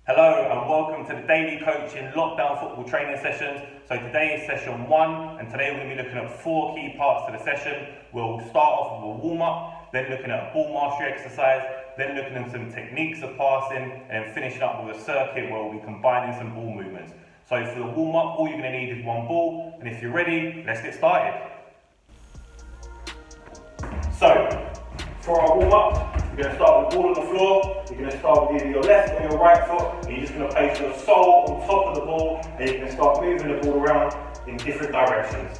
Hello and welcome to the daily coaching lockdown football training sessions. So today is session 1 and today we're going to be looking at 4 key parts to the session. We'll start off with a warm-up, then looking at a ball mastery exercise, then looking at some techniques of passing, and finishing up with a circuit where we'll be combining some ball movements. So for the warm-up, all you're going to need is one ball, and if you're ready, let's get started. So, for our warm-up, you're going to start with the ball on the floor. You're going to start with either your left or your right foot, and you're just going to place your sole on top of the ball, and you're going to start moving the ball around in different directions.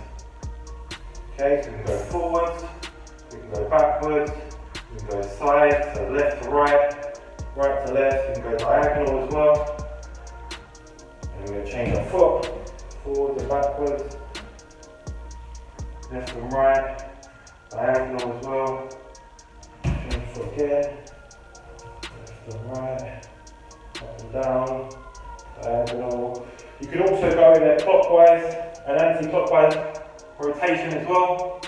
Okay, so we can go forwards, we can go backwards, we can go side, so left to right, right to left, we can go diagonal as well. And we're going to change our foot, forwards and backwards, left and right, diagonal as well. Change foot again, left and right, up and down, diagonal. You can also go in there clockwise and anti-clockwise rotation as well.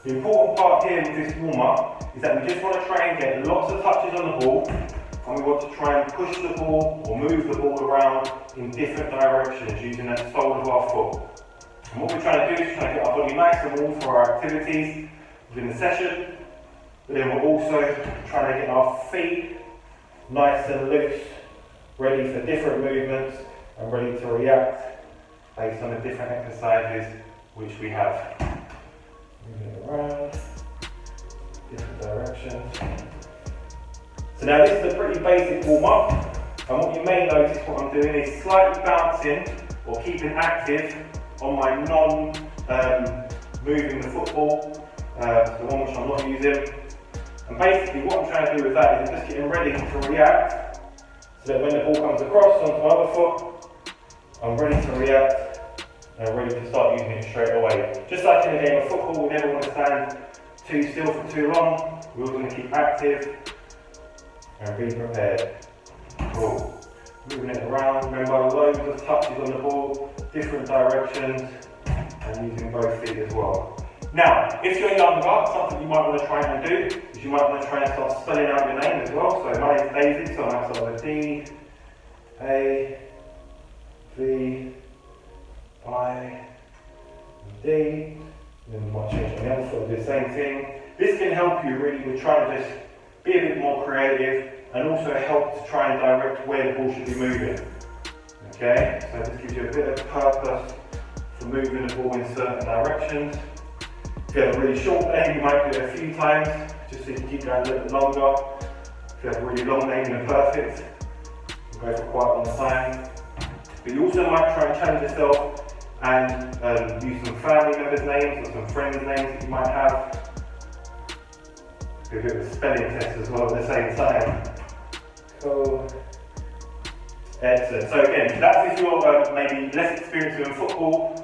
The important part here with this warm-up is that we just want to try and get lots of touches on the ball, and we want to try and push the ball or move the ball around in different directions using that sole of our foot. And what we're trying to do is try to get our body nice and warm for our activities within the session, but then we're also trying to get our feet nice and loose, ready for different movements and ready to react based on the different exercises which we have. Moving it around, different directions. So now this is a pretty basic warm-up, and what you may notice what I'm doing is slightly bouncing or keeping active on my moving the football, the one which I'm not using. And basically what I'm trying to do with that is I'm just getting ready to react, so that when the ball comes across onto my other foot, I'm ready to react and I'm ready to start using it straight away. Just like in a game of football, we never want to stand too still for too long. We're always going to keep active and be prepared. Cool. Moving it around, remember loads of touches on the ball, different directions, and using both feet as well. Now, if you're younger, something you might want to try and do is you might want to try and start spelling out your name as well. So my name's Daisy, so I might start with D, A, V, I, D. Then we might change on the other foot, do the same thing. This can help you really with trying to just be a bit more creative and also help to try and direct where the ball should be moving. Okay, so this gives you a bit of purpose for moving the ball in certain directions. If you have a really short name, you might do it a few times, just so you can keep going a little bit longer. If you have a really long name, then perfect. You can go for quite a long time. But you also might try and challenge yourself and use some family members' names or some friends' names that you might have. Do a bit of a spelling test as well at the same time. Cool. Excellent. So again, that's if you're maybe less experienced in football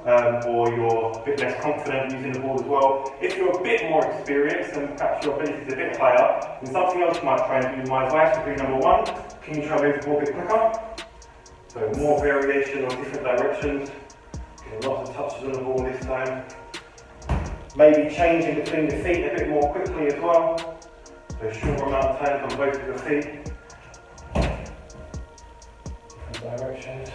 or you're a bit less confident using the ball as well. If you're a bit more experienced and perhaps your ability is a bit higher, then something else you might try and do. My advice would be number 1, can you try and move the ball a bit quicker? So more variation on different directions. Getting lots of touches on the ball this time. Maybe changing between the feet a bit more quickly as well. So a shorter amount of time on both of your feet. Directions.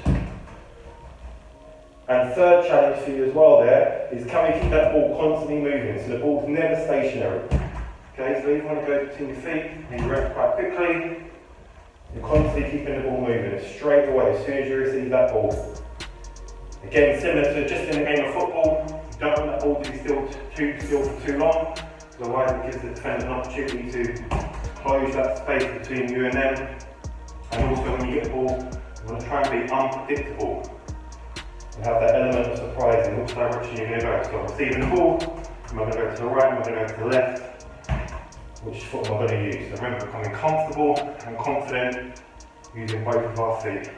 And third challenge for you as well there is, can we keep that ball constantly moving so the ball's never stationary? Okay, so you want to go between your feet and you react quite quickly. You're constantly keeping the ball moving straight away as soon as you receive that ball. Again, similar to just in a game of football, you don't want that ball to be too still for too long, because otherwise it gives the defender an opportunity to close that space between you and them. And also when you get the ball, you want to try and be unpredictable and have that element of surprise in which direction you're going to go. So I'm receiving the ball, am I going to go to the right, am I going to go to the left? Which foot am I going to use? So remember, becoming comfortable and confident using both of our feet.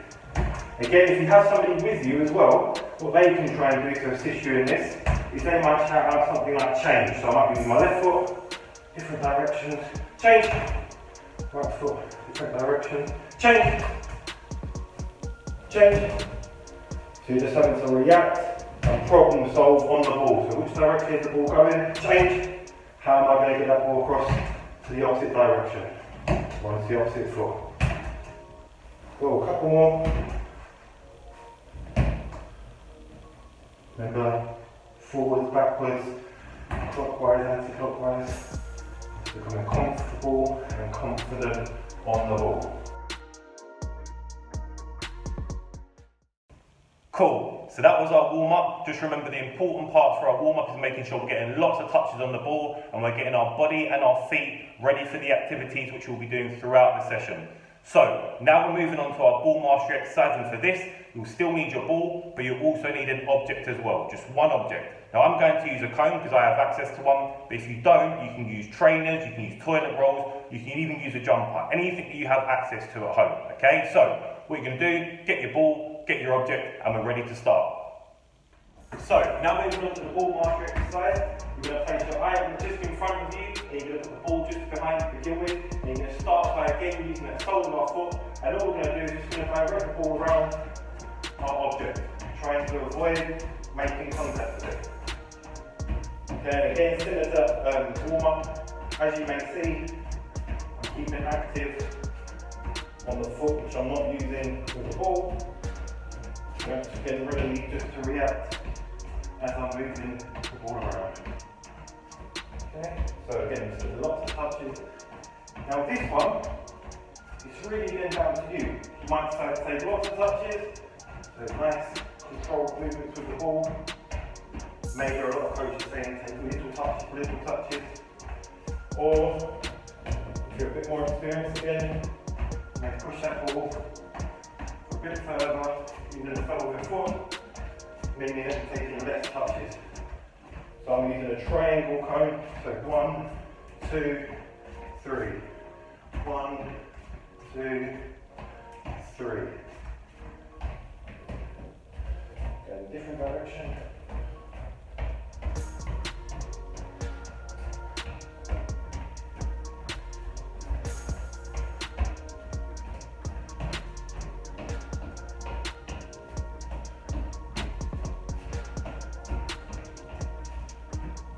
Again, if you have somebody with you as well, what they can try and do to assist you in this is they might shout out something like change. So I might be using my left foot, different directions, change, right foot, different direction, change. Change. So you're just having to react and problem solve on the ball. So which direction is the ball going? Change. How am I going to get that ball across to the opposite direction? Or into the opposite foot? Couple more. Remember, forwards, backwards, clockwise, anti-clockwise. Becoming comfortable and confident on the ball. Cool, so that was our warm-up. Just remember the important part for our warm-up is making sure we're getting lots of touches on the ball and we're getting our body and our feet ready for the activities which we'll be doing throughout the session. So, now we're moving on to our ball mastery exercise, and for this, you'll still need your ball, but you'll also need an object as well, just one object. Now I'm going to use a comb because I have access to one, but if you don't, you can use trainers, you can use toilet rolls, you can even use a jumper, anything that you have access to at home, okay? So, what you're going to do, get your ball, get your object, and we're ready to start. So, now moving on to the ball mastery exercise, you're going to place your item just in front of you, and you're going to put the ball just behind to begin with, and you're going to start by again using the sole of our foot, and all we're going to do is just going to direct the ball around our object, trying to avoid making contact with it. Okay, again, similar to warm up, as you may see, I'm keeping active on the foot, which I'm not using with the ball. I'm just getting ready just to react as I'm moving the ball around. Okay, so again, so there's lots of touches. Now with this one, it's really then down to you. You might decide to take lots of touches, so nice controlled movements with the ball. Maybe a lot of coaches saying take little touches. Or if you're a bit more experienced again, maybe push that ball a bit further, even further with your foot, meaning that you're taking less touches. So I'm using a triangle cone, so 1, 2, 3. 1, 2, 3. Go in a different direction.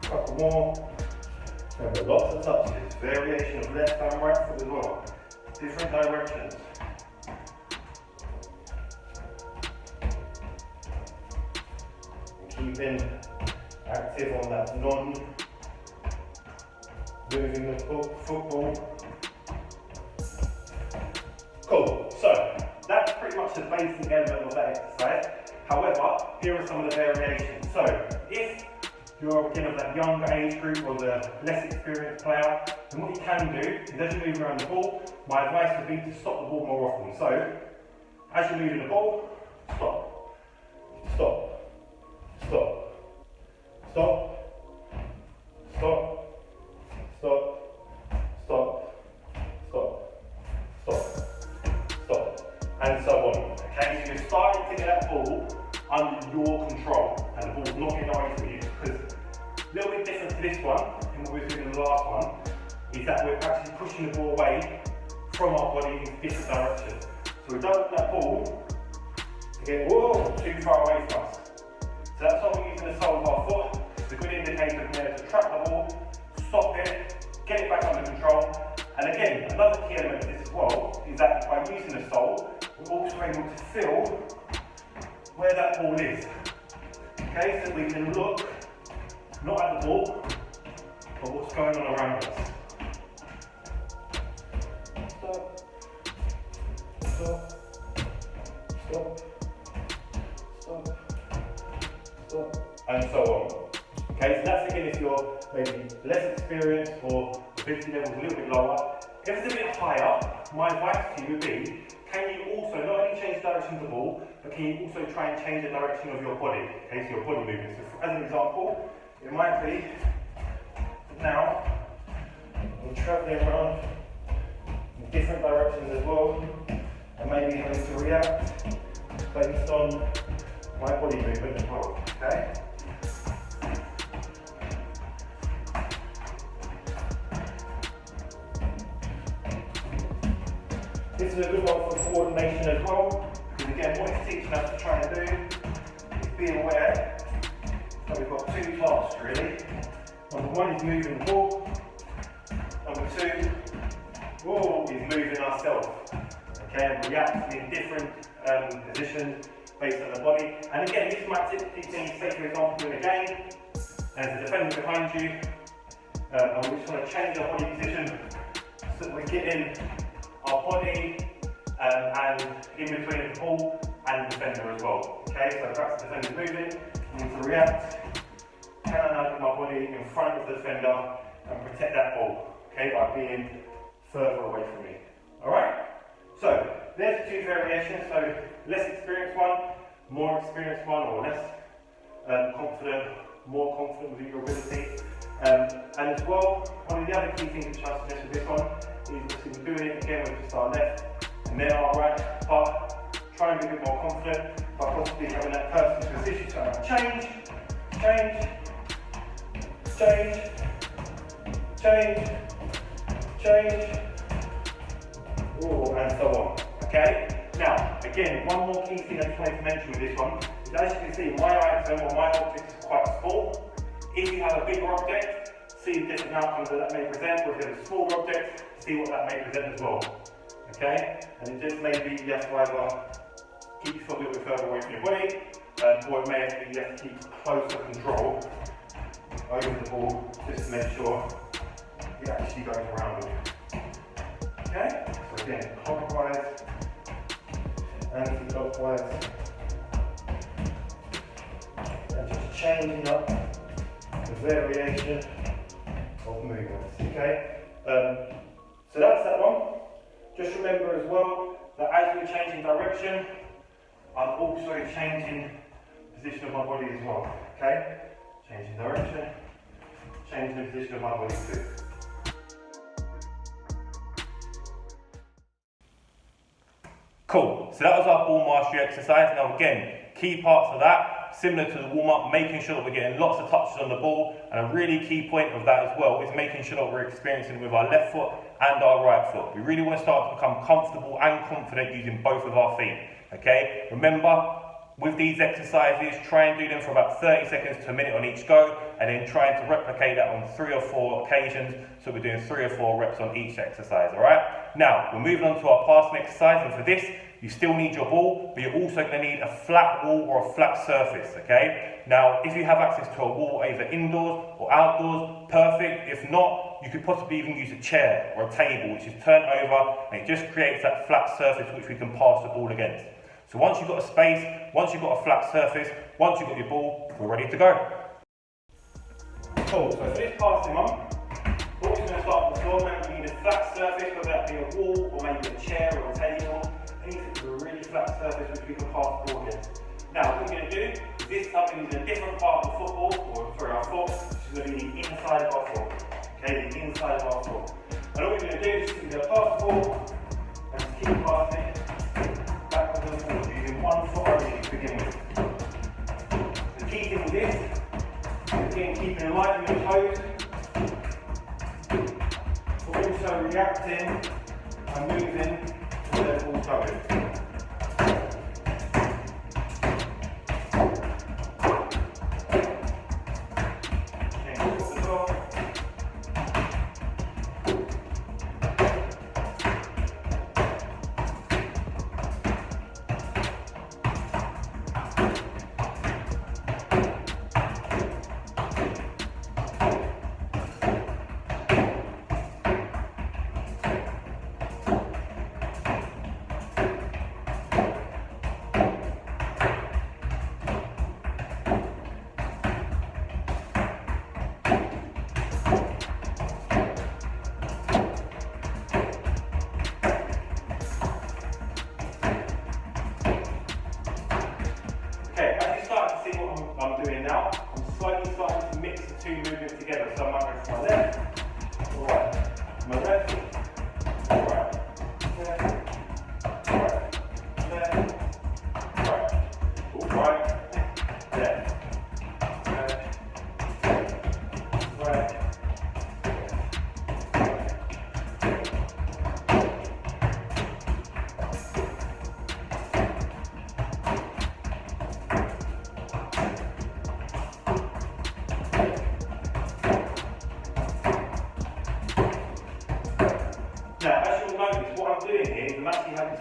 Couple more. Remember, lots of touches. Variation of left and right foot as well. Different directions. And keeping active on that non-moving the football. Cool. So that's pretty much the basic element of that exercise. However, here are some of the variations. So if you're again of that younger age group or the less experienced player, then what you can do is as you move around the ball, my advice would be to stop the ball more often. So, as you're moving the ball, stop, stop, stop, stop, stop, stop, stop, stop, stop, stop, and so on. Okay, so you're starting to get that ball under your control, and the ball's not getting away from you. Because a little bit different to this one, and what we were doing in the last one, is that we're actually pushing the ball away from our body in different directions. So we don't want that ball to get too far away from us. So that's why we're using the sole of our foot. It's a good indicator of being able to trap the ball, stop it, get it back under control. And again, another key element of this as well is that by using the sole, we're also able to feel where that ball is. Okay, so we can look not at the ball, but what's going on around us. Stop, stop, stop, stop, stop, and so on. Okay, so that's again if you're maybe less experienced or the ability level is a little bit lower. If it's a bit higher, my advice to you would be, can you also not only change the direction of the ball, but can you also try and change the direction of your body, okay, so your body movement. So as an example, it might be, now, I'm travelling around in different directions as well, and maybe having to react based on my body movement as well, okay? This is a good one for coordination as well, because again, what it's teaching us to try and do is be aware that we've got two tasks really. Number one is moving the ball. Number two is moving ourselves. okay, and reacting in different positions based on the body. And again, this might typically be, say for example, in a game, and there's a defender behind you, and we just want to change our body position so that we're getting our body and in between the ball and the defender as well. Okay, so perhaps the defender's moving, I need to react. Can I now get my body in front of the defender and protect that ball, okay, by being further away from me. Alright? So, there's two variations, so less experienced one, more experienced one, or less confident, more confident with your ability. And as well, one of the other key things which I suggest with this one is obviously we're doing it again with just our left and then our right, but try and be a bit more confident by possibly having that person's position. So change, change, change, change, change, and so on. Okay? Now, again, one more key thing I just wanted to mention with this one is, as you can see, my item or my object is quite small. If you have a bigger object, see the different outcomes that may present, or if you have a smaller object, see what that may present as well. Okay? And it just may be you have to either keep yourself a little bit further away from your body, or it may have to be you have to keep closer control over the ball just to make sure it actually goes around with you. Okay? So again, clockwise, anti-clockwise, and just changing up the variation of movements. Okay? So that's that one. Just remember as well that as we're changing direction, I'm also changing the position of my body as well. Okay? Changing direction, changing the position of my body too. Cool, so that was our ball mastery exercise. Now again, key parts of that, similar to the warm-up, making sure that we're getting lots of touches on the ball, and a really key point of that as well is making sure that we're experiencing it with our left foot and our right foot. We really want to start to become comfortable and confident using both of our feet, okay? Remember, with these exercises, try and do them for about 30 seconds to a minute on each go, and then trying to replicate that on 3 or 4 occasions, so we're doing 3 or 4 reps on each exercise, alright? Now, we're moving on to our passing exercise, and for this, you still need your ball, but you're also going to need a flat wall or a flat surface, okay? Now, if you have access to a wall either indoors or outdoors, perfect. If not, you could possibly even use a chair or a table, which is turned over, and it just creates that flat surface which we can pass the ball against. So once you've got a space, once you've got a flat surface, once you've got your ball, we're ready to go. Cool, so for this passing one, ball's going to start on the floor. Remember, you need a flat surface, whether that be a wall or maybe a chair or a table, anything with a really flat surface which we can pass the ball against. Now, what we're going to do is this time we're using a different part of the football, or sorry, our foot, which is going to be the inside of our foot. Okay, the inside of our foot. And all we're going to do is just going to pass the ball and keep passing it backwards and forwards, using one foot only to begin with. The key thing with this is again keeping light on your toes, but also reacting and moving to where the ball's going. Okay, as you start to see what I'm doing now, I'm slowly starting to mix the two movements together. So I might go from my left, right, my left, right, left, right, left, right, all right, left, right.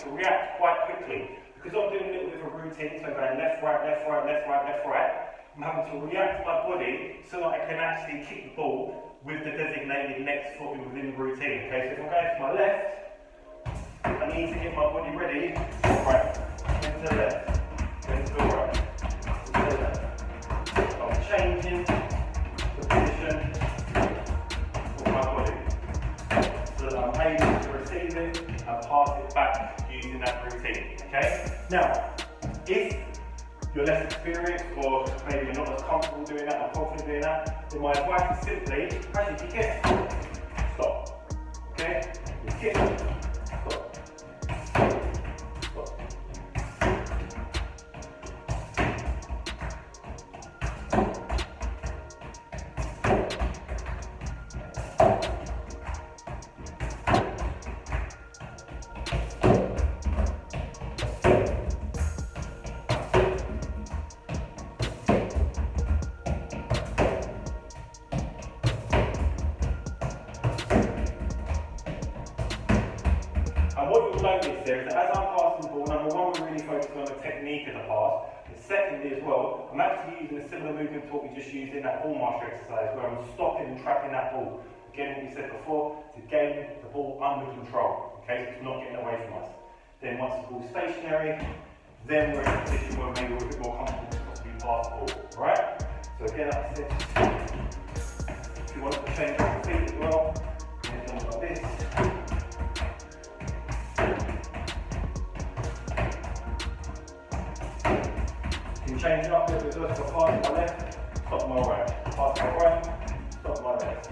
to react quite quickly. Because I'm doing a little bit of a routine, so going left, right, left, right, left, right, left, right, I'm having to react to my body so that I can actually kick the ball with the designated next foot within the routine. Okay, so if I'm going to my left, I need to get my body ready, right, then to the left, then to the right, then to the left. So I'm changing the position of my body so that I'm able to receive it and pass it back using that routine. Okay? Now, if you're less experienced or maybe you're not as comfortable doing that or confident doing that, then my advice is simply, actually, if you get stop. Okay? You kick, stop. Stop. And what you'll notice there is that as I'm passing the ball, number one, we're really focusing on the technique of the pass. And secondly as well, I'm actually using a similar movement to what we just used in that ball master exercise, where I'm stopping and trapping that ball. Again, what we said before, to gain the ball under control, okay, so it's not getting away from us. Then once the ball's stationary, then we're in a position where maybe we're a bit more comfortable to possibly pass the ball, alright? So again, like I said, if you want to change your feet as well, then something like this. Change it up a little bit, so pass my left, stop my right, pass my right, stop my left.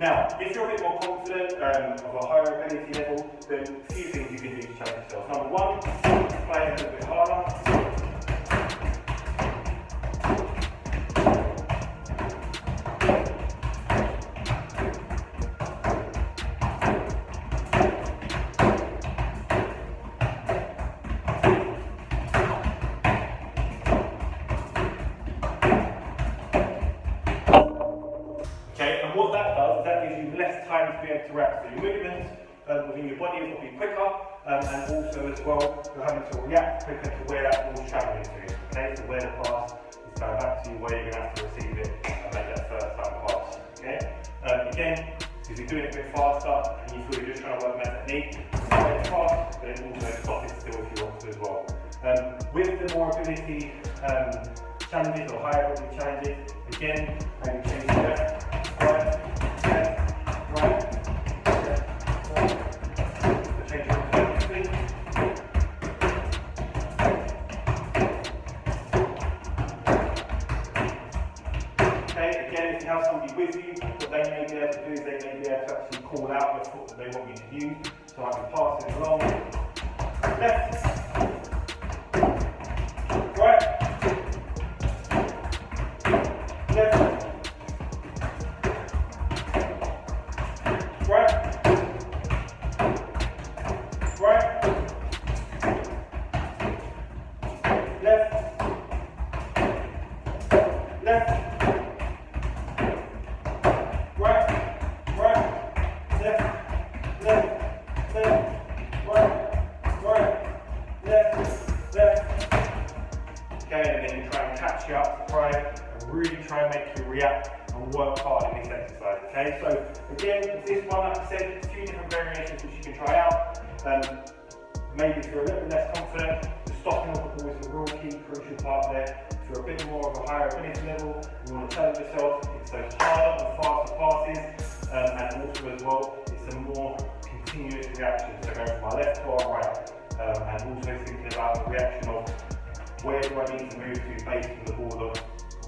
Now, if you're a bit more confident of a higher ability level, then a few things you can do to challenge yourself. Number one, play a little bit harder. What that does is that gives you less time to be able to react. So your movements within your body will be quicker, and also as well, you're having to react quicker to where that ball's travelling to. Okay, so where the pass is going back to you, where you're going to have to receive it and make that first time pass. Okay, again, if you're doing it a bit faster and you feel you're just trying to work that technique, play it fast, but then also stop it still if you want to as well. With the more ability challenges or higher ability challenges, again, maybe change that. Right, left, right, left, right. So change it quickly. Okay, again, if you have somebody with you, what they may be able to do is they may be able to actually call out the foot that they want you to use. So I can pass it along. Left, right, left. Try and make you react and work hard in this exercise, okay? So again, with this one, like I said, a few different variations which you can try out. Maybe if you're a little bit less confident, the stopping of the ball is a real key, crucial part there. If you're a bit more of a higher ability level, you want to challenge yourself, it's those harder and faster passes, and also as well, it's a more continuous reaction, so going from my left to our right, and also thinking about the reaction of where do I need to move to based on the ball of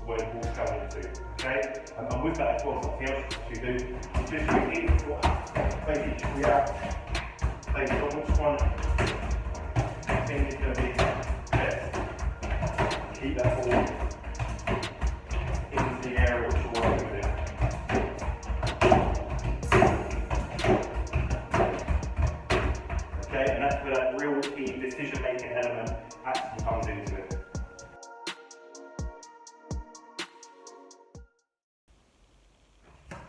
where the ball's travelling to, okay? And with that as well, something else you do is just repeat basically react based on which one you think is going to be best. Keep that ball into the area which you're working with. Okay, and that's where that real key decision-making element actually comes into it.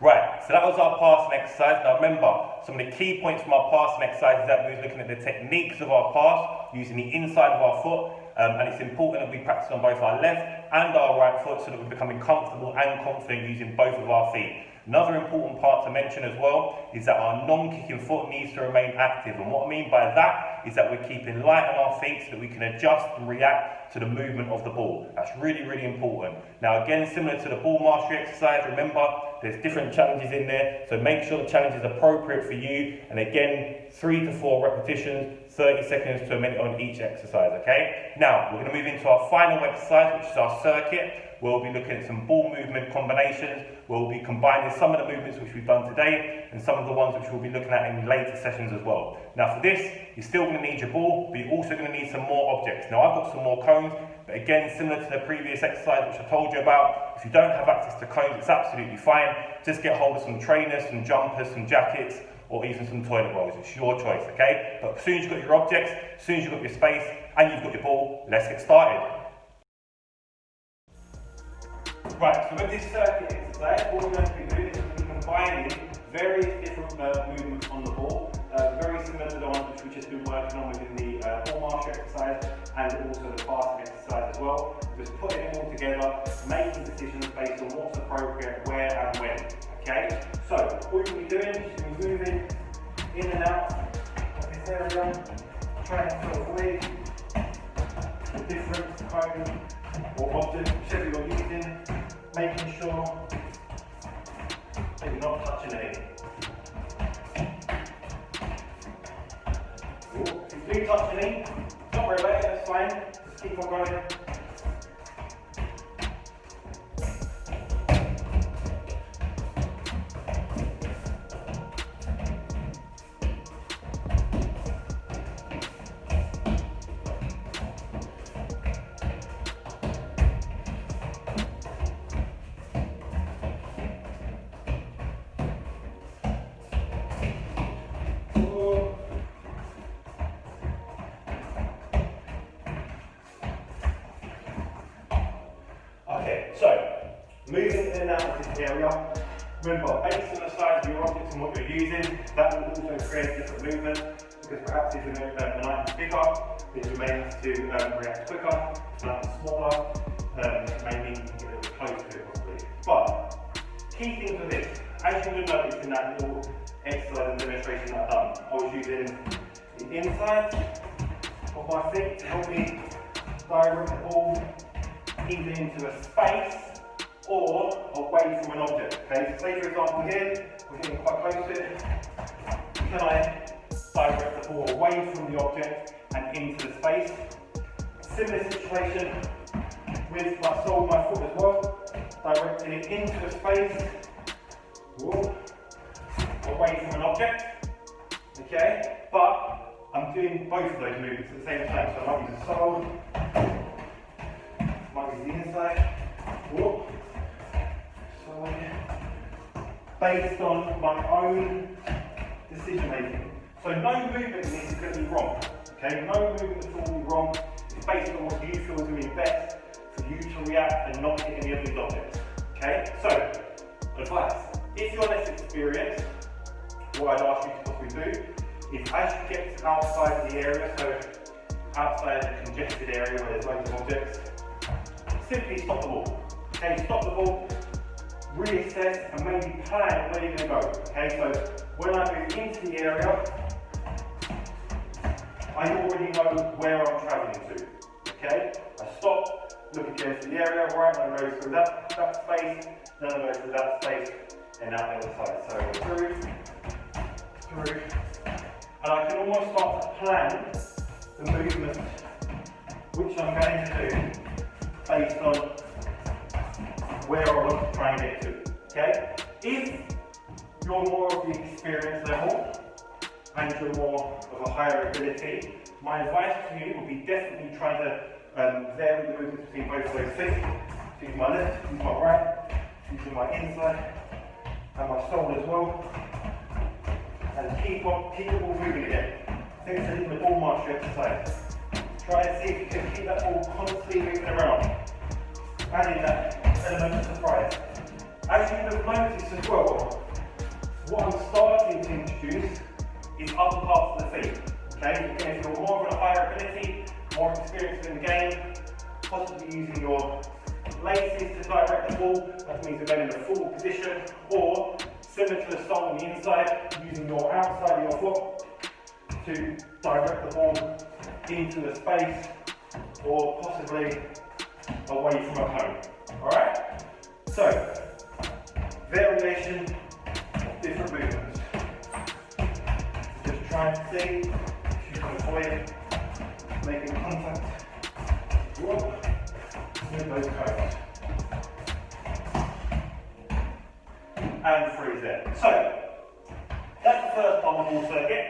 Right, so that was our passing exercise. Now remember, some of the key points from our passing exercise is that we were looking at the techniques of our pass, using the inside of our foot, and it's important that we practice on both our left and our right foot so that we're becoming comfortable and confident using both of our feet. Another important part to mention as well is that our non-kicking foot needs to remain active, and what I mean by that is that we're keeping light on our feet so that we can adjust and react to the movement of the ball. That's really, really important. Now again, similar to the ball mastery exercise, remember there's different challenges in there, so make sure the challenge is appropriate for you, and again 3 to 4 repetitions, 30 seconds to a minute on each exercise, okay? Now we're going to move into our final exercise, which is our circuit. We'll be looking at some ball movement combinations. We'll be combining some of the movements which we've done today and some of the ones which we'll be looking at in later sessions as well. Now for this, you're still going to need your ball, but you're also going to need some more objects. Now I've got some more cones, but again, similar to the previous exercise which I told you about, if you don't have access to cones, it's absolutely fine. Just get hold of some trainers, some jumpers, some jackets, or even some toilet rolls. It's your choice, okay? But as soon as you've got your objects, as soon as you've got your space, and you've got your ball, let's get started. Right, so with this circuit exercise, what we're going to be doing is we're combining various different movements on the ball, very similar to the ones which we've just been working on within the ball mastery exercise and also the passing exercise as well. Just putting it all together, making decisions based on what's appropriate, where and when. Okay, so what you'll be doing is you'll be moving in and out of this area, trying to avoid the different cones or objects, whichever you're using, making sure that you're not touching anything. If you do touch anything, don't worry about it, that's fine, just keep on going. Okay, so moving in and out of this area, remember based on the size of your object and what you're using, that will also create different movement, because perhaps if an item is bigger, then you may have to react quicker. If an item is smaller, it may mean you can get a little bit closer to it possibly. But key things with this, as you will notice in that little exercise and demonstration that I've done, I was using the inside of my feet to help me direct the ball either into a space or away from an object. Okay, so say for example here, we're getting quite close to it. Can I direct the ball away from the object and into the space? Similar situation with my sole of my foot as well, directing it into a space, away from an object. Okay, but I'm doing both of those movements at the same time. So I might use the sole, might use the inside, based on my own decision making. So no movement in this is going to be wrong. Okay, no movement at all will be wrong. It's based on what you feel is going to be best for you to react and not hit any of these objects. Okay, so advice. If you're less experienced, what I'd ask you to possibly do is as you get outside the area, so outside the congested area where there's loads of objects, simply stop the ball. Okay, stop the ball, reassess and maybe plan where you're going to go. Okay, so when I move into the area, I already know where I'm travelling to. Okay, I stop, look again to the area, right, and I go through that space, then I go through that space, and out the other side. So through, and I can almost start to plan the movement which I'm going to do based on where I want to try and get to. Okay? If you're more of the experience level and you're more of a higher ability, my advice to you would be definitely trying to vary the movements between both of those feet. Use my left, use my right, using my inside and my sole as well. And keep the ball moving again. I think it's a little bit ball mastery exercise. Try and see if you can keep that ball constantly moving around. Adding that element of surprise. As you have noticed as well, Okay, again, if you're more of a higher ability, more experience in the game, possibly using your laces to direct the ball, that means you're going in a full position, or similar to the start on the inside, using your outside of your foot to direct the ball into the space or possibly away from a cone. Alright? So, variation of different movements. Just try and see if you can avoid making contact with those cones. And freeze there. So, that's the first part of the ball circuit.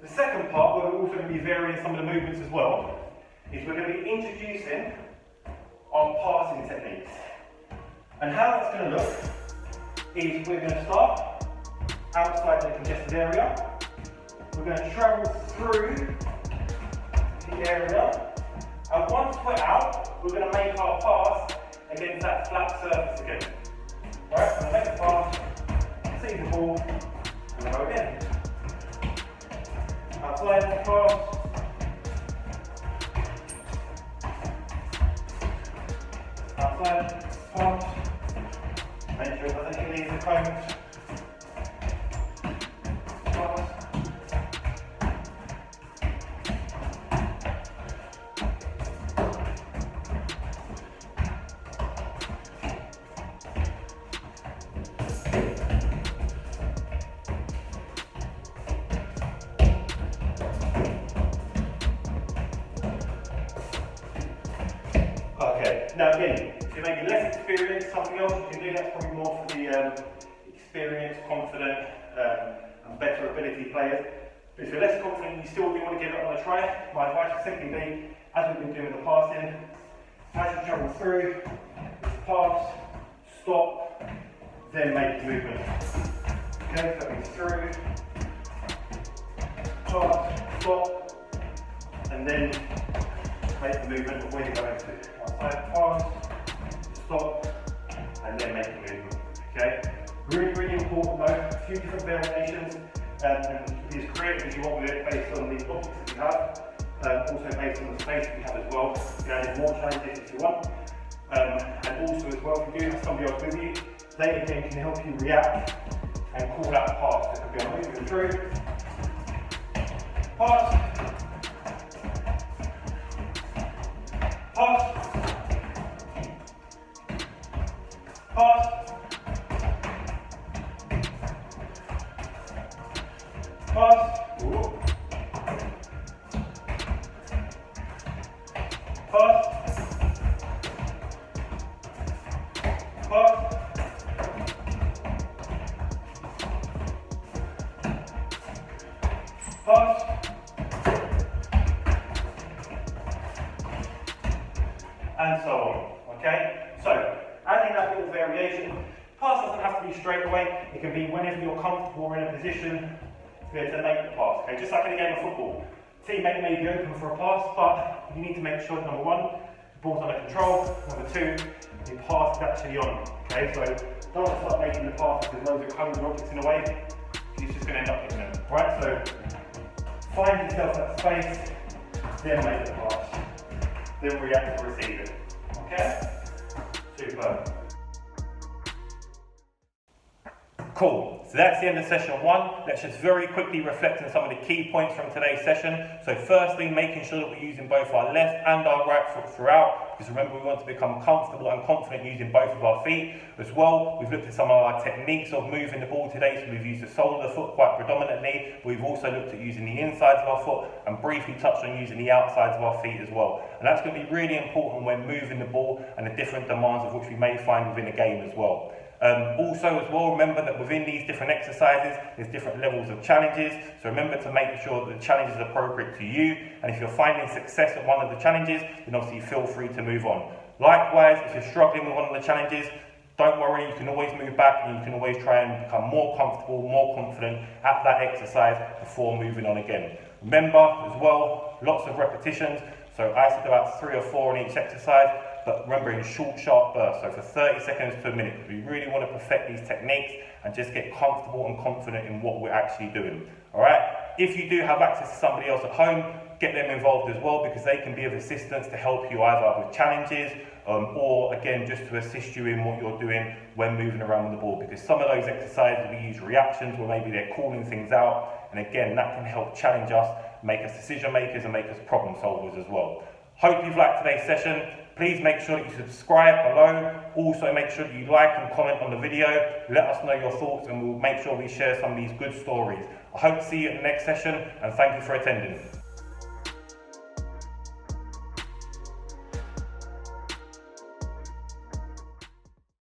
The second part, where we're also going to be varying some of the movements as well, is we're going to be introducing our passing techniques. And how that's going to look is we're going to start outside the congested area. We're going to travel through the area, and once we're out, we're going to make our pass against that flat surface again. Right, so I'm going to make the pass, see the ball, and then go again. Outside the pass. Outside pass. Make sure it doesn't hit the cones. Pass. Okay, now again, if you're maybe less experienced, something else you can do, that's probably more for the experienced, confident, and better ability players. But if you're less confident, you still do want to give it on a try, my advice would simply be, as we've been doing the passing, as you travel through, pass, stop, then make the movement. Okay, so it's through, pass, stop, and then make the movement of where you're going to. Outside, pass, stop, and then make the movement. Okay? Really, really important though, a few different variations, and be as creative as you want with it based on the objects that you have, also based on the space that you have as well. You can add more challenges if you want. And also as well, if you do have somebody else with you, they again can help you react and call out a pass. It could be on moving through, pass, pass, pass, pass, ooh, pass, pass, pass, and so on, okay? So, adding that little variation, pass doesn't have to be straight away, it can be whenever you're comfortable or in a position to be able to make the pass, okay? Just like in a game of football. Teammate may be open for a pass, but you need to make sure, number one, the ball's under control, number two, the pass is actually on, okay? So, don't start making the pass with loads of cones and objects in the way, you're just going to end up hitting them, right? So, find yourself that space, then make the pass, then react to receive it, okay? Superb. Cool, so that's the end of session one. Let's just very quickly reflect on some of the key points from today's session. So firstly, making sure that we're using both our left and our right foot throughout, because remember we want to become comfortable and confident using both of our feet. As well, we've looked at some of our techniques of moving the ball today, so we've used the sole of the foot quite predominantly, but we've also looked at using the insides of our foot and briefly touched on using the outsides of our feet as well. And that's going to be really important when moving the ball and the different demands of which we may find within a game as well. Also as well, remember that within these different exercises, there's different levels of challenges. So remember to make sure that the challenge is appropriate to you. And if you're finding success at one of the challenges, then obviously feel free to move on. Likewise, if you're struggling with one of the challenges, don't worry, you can always move back and you can always try and become more comfortable, more confident at that exercise before moving on again. Remember as well, lots of repetitions. So I said about 3 or 4 in each exercise, but remember in short, sharp bursts, so for 30 seconds to a minute, because we really want to perfect these techniques and just get comfortable and confident in what we're actually doing. All right? If you do have access to somebody else at home, get them involved as well, because they can be of assistance to help you either with challenges or again just to assist you in what you're doing when moving around with the ball, because some of those exercises we use reactions where maybe they're calling things out, and again that can help challenge us, make us decision makers and make us problem solvers as well. Hope you've liked today's session. Please make sure that you subscribe below. Also make sure that you like and comment on the video. Let us know your thoughts and we'll make sure we share some of these good stories. I hope to see you at the next session, and thank you for attending.